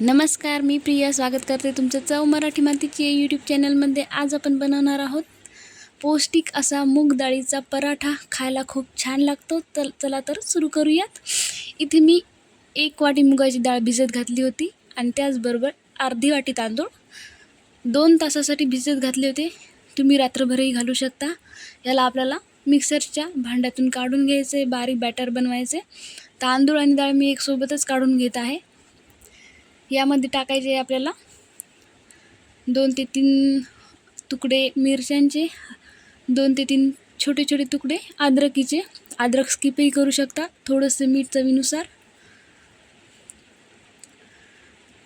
नमस्कार, मी प्रिया स्वागत करते तुमचं चव मराठी मातीची यूट्यूब चॅनलमध्ये. आज आपण बनवणार आहोत पौष्टिक असा मूग डाळीचा पराठा. खायला खूप छान लागतो. चला तर सुरू करूयात. इथे मी 1 वाटी मुगाची डाळ भिजत घातली होती आणि त्याचबरोबर अर्धी वाटी तांदूळ 2 तासासाठी भिजत घातले होते. तुम्ही रात्रभरही घालू शकता. याला आपल्याला मिक्सरच्या भांड्यातून काढून घ्यायचे, बारीक बॅटर बनवायचे. तांदूळ आणि डाळ मी एकसोबतच काढून घेत आहे. यामध्ये टाकायचे आपल्याला 2 ते 3 तुकडे मिरच्यांचे, 2 ते 3 छोटे छोटे तुकडे अद्रकीचे. अद्रक स्किपही करू शकता. थोडंसं मीठ चवीनुसार,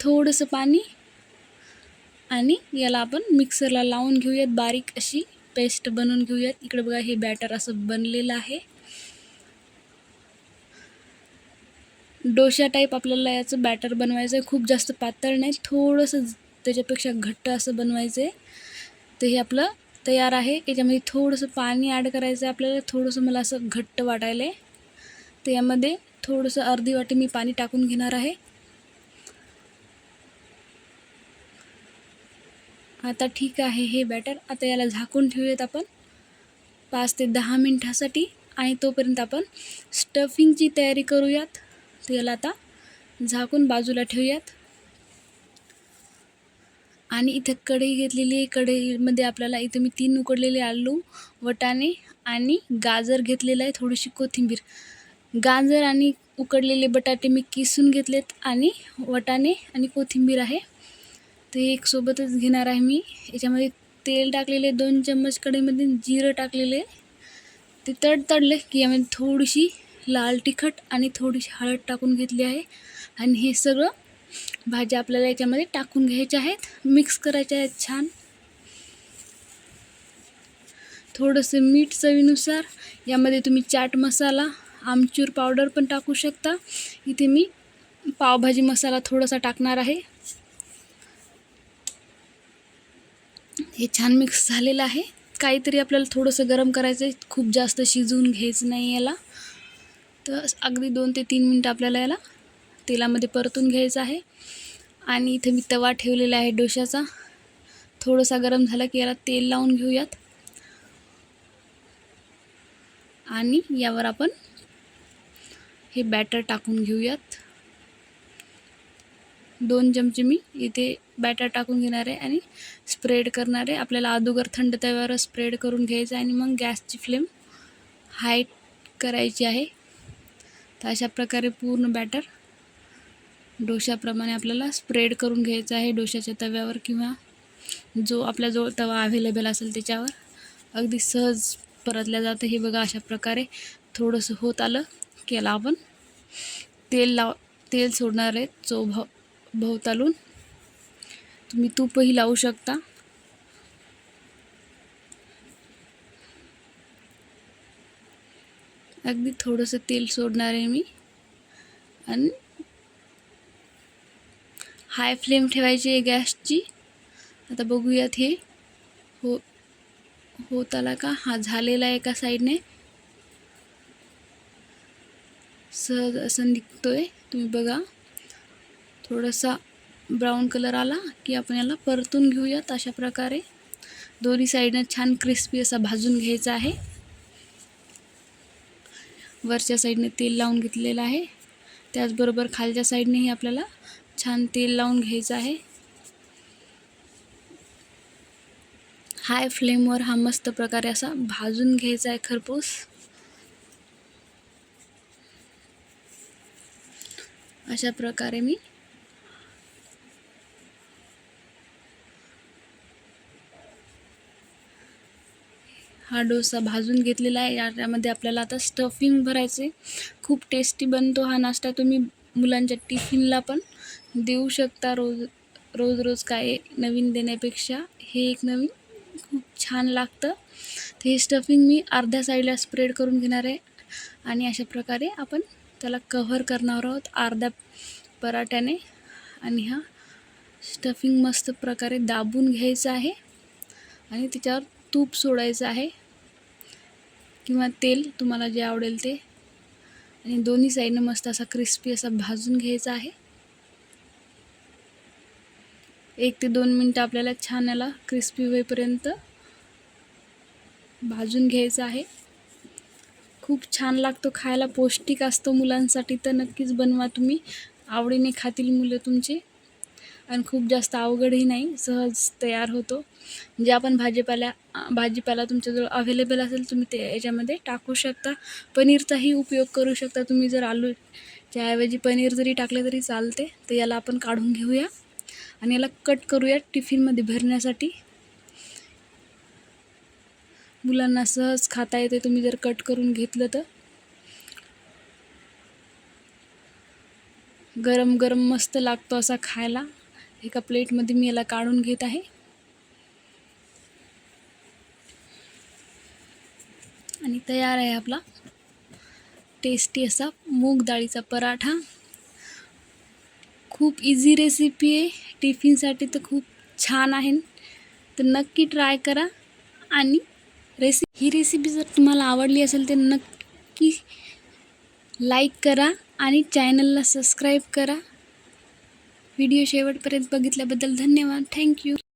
थोडंसं पाणी आणि याला आपण मिक्सरला लावून घेऊयात. बारीक अशी पेस्ट बनवून घेऊयात. इकडे बघा, हे बॅटर असं बनलेलं आहे. डोशा टाईप आपल्याला याचं बॅटर बनवायचं आहे. खूप जास्त पातळ नाही, थोडंसं त्याच्यापेक्षा घट्ट असं बनवायचं आहे. तर हे आपलं तयार आहे. याच्यामध्ये थोडंसं पाणी ॲड करायचं आहे आपल्याला. थोडंसं मला असं घट्ट वाटायलं आहे, तर यामध्ये थोडंसं अर्धी वाटी मी पाणी टाकून घेणार आहे. आता ठीक आहे हे बॅटर. आता याला झाकून ठेवूयात आपण 5 ते 10 मिनिटासाठी. आणि तोपर्यंत आपण स्टफिंगची तयारी करूयात. तर याला आता झाकून बाजूला ठेवूयात. आणि इथं कढई घेतलेली आहे. कढईमध्ये आपल्याला इथं मी 3 उकडलेले आलू, वाटाणे आणि गाजर घेतलेलं आहे, थोडीशी कोथिंबीर. गाजर आणि उकडलेले बटाटे मी किसून घेतलेत आणि वाटाणे आणि कोथिंबीर आहे, ते एक सोबतच घेणार आहे मी. याच्यामध्ये तेल टाकलेले 2 चम्मच. कढईमध्ये जिरं टाकलेले, ते तडतडले की यामध्ये थोडीशी लाल तिखट आणि थोडीशी हळद टाकून घेतली आहे. आणि हे सगळं भाज्या आपल्याला याच्यामध्ये टाकून घ्यायच्या आहेत, मिक्स करायच्या आहेत छान. थोडंसं मीठ चवीनुसार. यामध्ये तुम्ही चाट मसाला, आमचूर पावडर पण टाकू शकता. इथे मी पावभाजी मसाला थोडासा टाकणार आहे. हे छान मिक्स झालेलं आहे. काहीतरी आपल्याला थोडंसं गरम करायचं आहे, खूप जास्त शिजवून घ्यायचं नाही याला. तर अगदी 2 ते 3 मिनटं आपल्याला याला तेलामध्ये परतून घ्यायचं आहे. आणि इथे मी तवा ठेवलेला आहे डोशाचा. थोडासा गरम झाला की याला तेल लावून घेऊयात. आणि यावर आपण हे बॅटर टाकून घेऊयात. 2 चमचे मी इथे बॅटर टाकून घेणार आहे आणि स्प्रेड करणार आहे. आपल्याला अगोदर थंड तव्यावर स्प्रेड करून घ्यायचं आहे आणि मग गॅसची फ्लेम हाय करायची आहे. तर अशा प्रकारे पूर्ण बॅटर डोशाप्रमाणे आपल्याला स्प्रेड करून घ्यायचं आहे. डोशाच्या तव्यावर किंवा जो आपल्याजवळ तवा अवेलेबल असेल त्याच्यावर अगदी सहज परतल्या जातं. हे बघा, अशा प्रकारे थोडंसं होत आलं की याला आपण तेल सोडणार आहे भोवतालून. तुम्ही तूपही लावू शकता. अगदी थोडंसं तेल सोडणार आहे मी. आणि हाय फ्लेम ठेवायची आहे गॅसची. आता बघूयात हे होत आला का. हा झालेला आहे एका साईडने, सहज असं निघतोय. तुम्ही बघा, थोडासा ब्राऊन कलर आला की आपण याला परतून घेऊयात. अशा प्रकारे दोन्ही साईडनं छान क्रिस्पी असा भाजून घ्यायचा आहे. वरच्या साईडने तेल लावून घेतलेलं आहे, त्याचबरोबर खालच्या साईडनेही आपल्याला छान तेल लावून घ्यायचं आहे. हाय फ्लेमवर हा मस्त प्रकारे असा भाजून घ्यायचा आहे खरपूस. अशा प्रकारे मी हा डोसा भाजून घेतलेला आहे. यामध्ये आपल्याला आता स्टफिंग भरायचे. खूप टेस्टी बनतो हा नाश्ता. तुम्ही मुलांच्या टिफिनला पण देऊ शकता. रोज काय नवीन देण्यापेक्षा हे एक नवीन खूप छान लागतं. तर हे स्टफिंग मी अर्ध्या साईडला स्प्रेड करून घेणार आहे आणि अशा प्रकारे आपण त्याला कव्हर करणार आहोत अर्ध्या पराठ्याने. आणि हा स्टफिंग मस्त प्रकारे दाबून घ्यायचा आहे आणि त्याच्यावर तूप सोडायचं आहे किंवा तेल, तुम्हाला जे आवडेल ते. आणि दोन्ही साईडनं मस्त असा क्रिस्पी असा भाजून घ्यायचा आहे. 1 ते 2 मिनटं आपल्याला छान याला क्रिस्पी होईपर्यंत भाजून घ्यायचं आहे. खूप छान लागतो खायला, पौष्टिक असतो मुलांसाठी, तर नक्कीच बनवा तुम्ही. आवडीने खातील मुलं तुमचे आणि खूप जास्त अवघडही नाही, सहज तयार होतो. जे आपण भाजीपाला तुमच्याजवळ अवेलेबल असेल तुम्ही ते याच्यामध्ये टाकू शकता. पनीरचाही उपयोग करू शकता तुम्ही, जर आलूच्या ऐवजी पनीर जरी टाकले तरी चालते. तर याला आपण काढून घेऊया आणि याला कट करूया टिफिनमध्ये भरण्यासाठी. मुलांना सहज खाता येते तुम्ही जर कट करून घेतलं तर. गरम गरम मस्त लागतो असा खायला. एका प्लेटमध्ये मी याला काढून घेत आहे आणि तयार आहे आपला टेस्टी असा मूग डाळीचा पराठा. खूप इझी रेसिपी आहे, टिफिनसाठी तर खूप छान आहे. तर नक्की ट्राय करा. आणि ही रेसिपी जर तुम्हाला आवडली असेल तर नक्की लाईक करा आणि चॅनलला सबस्क्राईब करा. व्हिडिओ शेवटपर्यंत बघितल्याबद्दल धन्यवाद. थँक्यू.